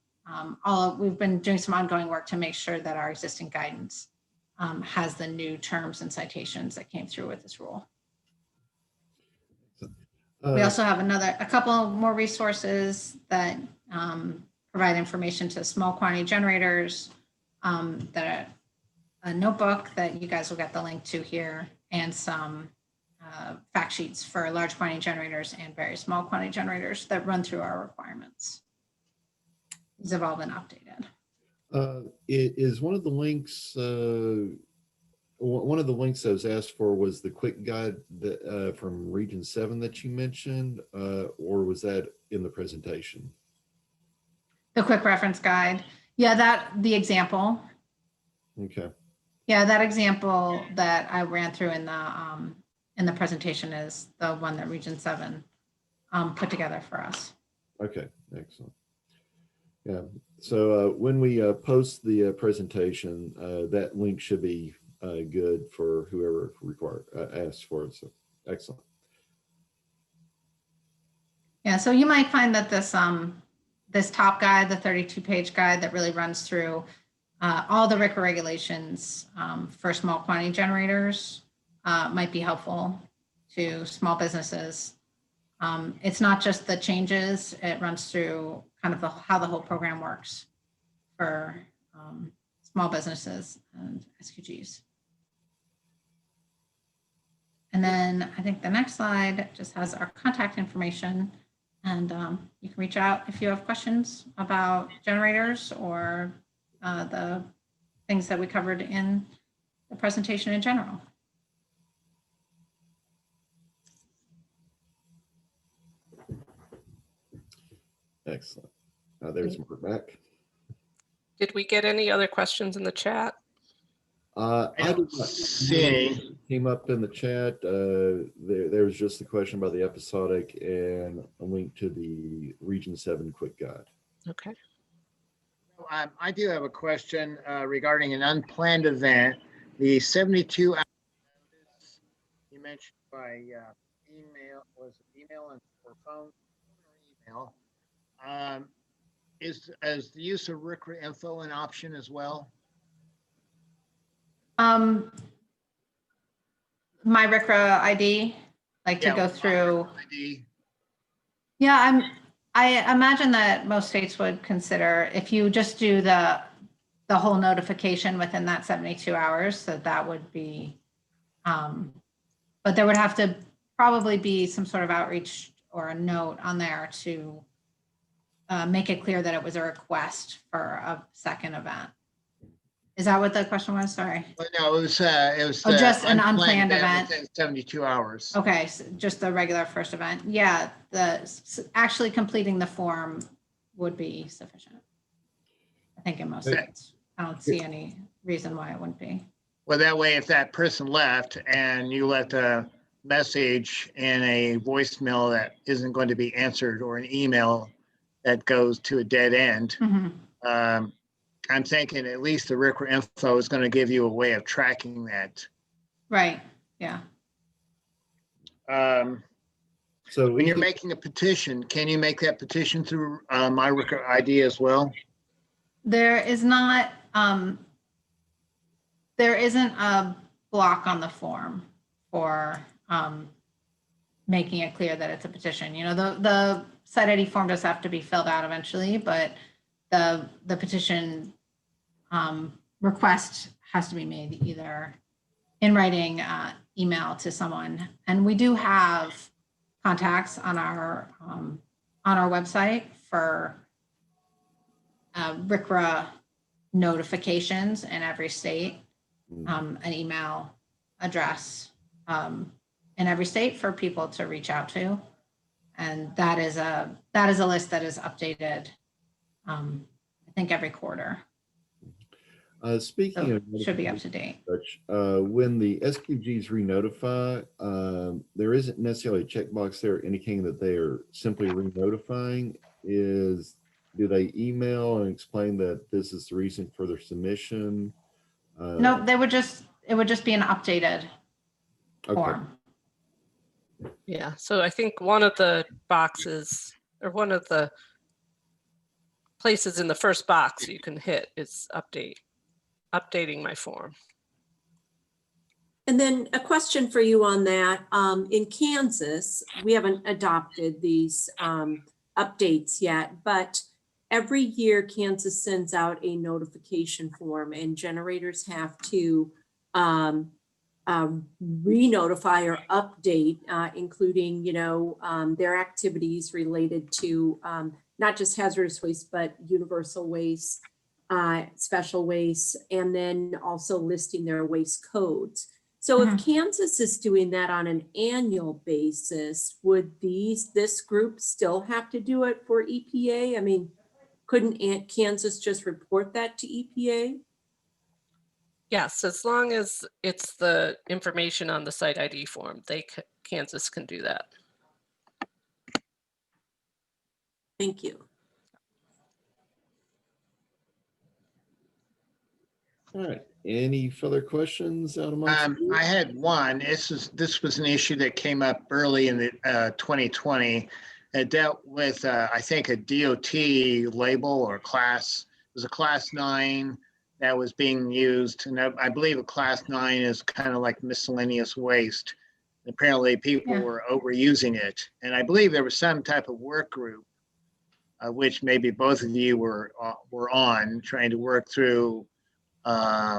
we've been doing some ongoing work to make sure that our existing guidance has the new terms and citations that came through with this rule. We also have a couple more resources that provide information to small quantity generators, that a notebook that you guys will get the link to here, and some fact sheets for large quantity generators and very small quantity generators that run through our requirements. These have all been updated. Is one of the links, one of the links I was asked for was the quick guide that, from Region 7 that you mentioned, or was that in the presentation? The quick reference guide. Yeah, the example. Okay. Yeah, that example that I ran through in the presentation is the one that Region 7 put together for us. Okay, excellent. Yeah, so when we post the presentation, that link should be good for whoever asks for it. So excellent. Yeah, so you might find that this this top guide, the 32-page guide that really runs through all the RCRA regulations for small quantity generators might be helpful to small businesses. It's not just the changes, it runs through kind of how the whole program works for small businesses and SQGs. And then I think the next slide just has our contact information, and you can reach out if you have questions about generators or the things that we covered in the presentation in general. Excellent. There's more back. Did we get any other questions in the chat? I did not see any came up in the chat. There was just the question about the episodic and a link to the Region 7 quick guide. Okay. I do have a question regarding an unplanned event. The 72 hours you mentioned by email, was it email and or phone or email? Is the use of RCRA info an option as well? My RCRA ID, like to go through. ID. Yeah, I imagine that most states would consider, if you just do the whole notification within that 72 hours, that would be, but there would have to probably be some sort of outreach or a note on there to make it clear that it was a request for a second event. Is that what the question was? Sorry. Well, no, it was just an unplanned event within 72 hours. Okay, so just the regular first event. Yeah, actually completing the form would be sufficient, I think, in most states. I don't see any reason why it wouldn't be. Well, that way, if that person left and you left a message in a voicemail that isn't going to be answered, or an email that goes to a dead end, I'm thinking at least the RCRA info is going to give you a way of tracking that. Right. Yeah. So when you're making a petition, can you make that petition through my RCRA ID as well? There is not. There isn't a block on the form for making it clear that it's a petition. You know, the site ID form does have to be filled out eventually, but the petition request has to be made either in writing, email to someone. And we do have contacts on our website for RCRA notifications in every state, an email address in every state for people to reach out to. And that is a list that is updated, I think every quarter. Speaking So of, should be up to date. when the SQGs re-notify, there isn't necessarily a checkbox there indicating that they are simply re-notifying. Do they email and explain that this is the reason for their submission? No, it would just be an updated form. Yeah, so I think one of the boxes, or one of the places in the first box you can hit is updating my form. And then a question for you on that. In Kansas, we haven't adopted these updates yet, but every year Kansas sends out a notification form and generators have to re-notify or update, including, their activities related to not just hazardous waste, but universal waste, special waste, and then also listing their waste codes. So if Kansas is doing that on an annual basis, would this group still have to do it for EPA? I mean, couldn't Kansas just report that to EPA? Yes, as long as it's the information on the site ID form, Kansas can do that. Thank you. All right. Any further questions out of I had one. This was an issue that came up early in the 2020. It dealt with, I think, a DOT label or class. It was a class 9 that was being used. And I believe a class 9 is kind of like miscellaneous waste. Apparently people were overusing it. And I believe there was some type of work group, which maybe both of you were on, trying to work through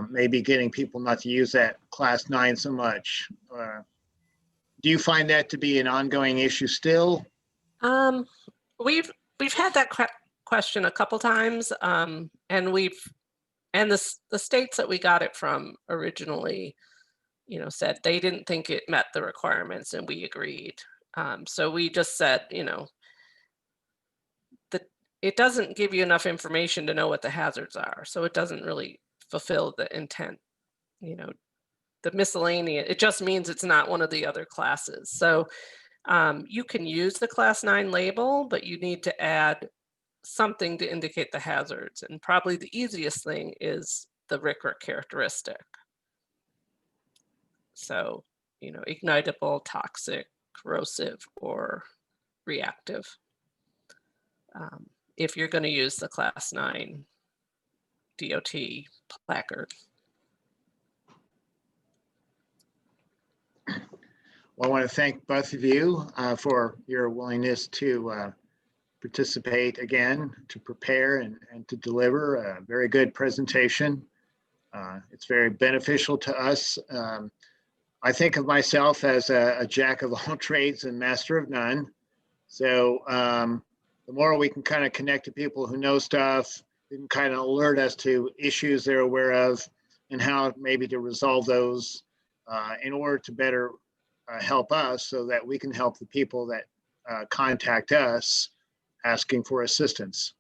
maybe getting people not to use that class 9 so much. Do you find that to be an ongoing issue still? We've had that question a couple times, and the states that we got it from originally, said they didn't think it met the requirements, and we agreed. So we just said, that it doesn't give you enough information to know what the hazards are, so it doesn't really fulfill the intent. The miscellaneous, it just means it's not one of the other classes. So you can use the class 9 label, but you need to add something to indicate the hazards. And probably the easiest thing is the RCRA characteristic. So, ignitable, toxic, corrosive, or reactive. If you're going to use the class 9 DOT placard. Well, I want to thank both of you for your willingness to participate again, to prepare and to deliver a very good presentation. It's very beneficial to us. I think of myself as a jack of all trades and master of none. So the more we can kind of connect to people who know stuff, they can kind of alert us to issues they're aware of and how maybe to resolve those in order to better help us so that we can help the people that contact us asking for assistance.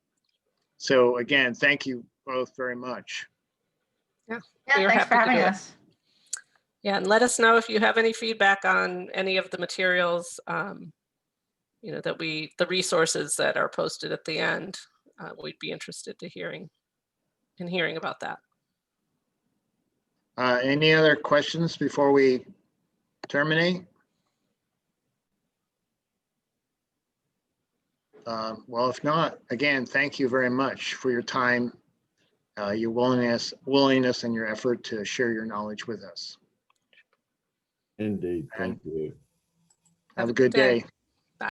So again, thank you both very much. Yeah, Thanks for having us. Yeah, and let us know if you have any feedback on any of the materials, the resources that are posted at the end. We'd be interested in hearing about that. Any other questions before we terminate? Well, if not, again, thank you very much for your time, your willingness and your effort to share your knowledge with us. Indeed. Thank you. Have a good day.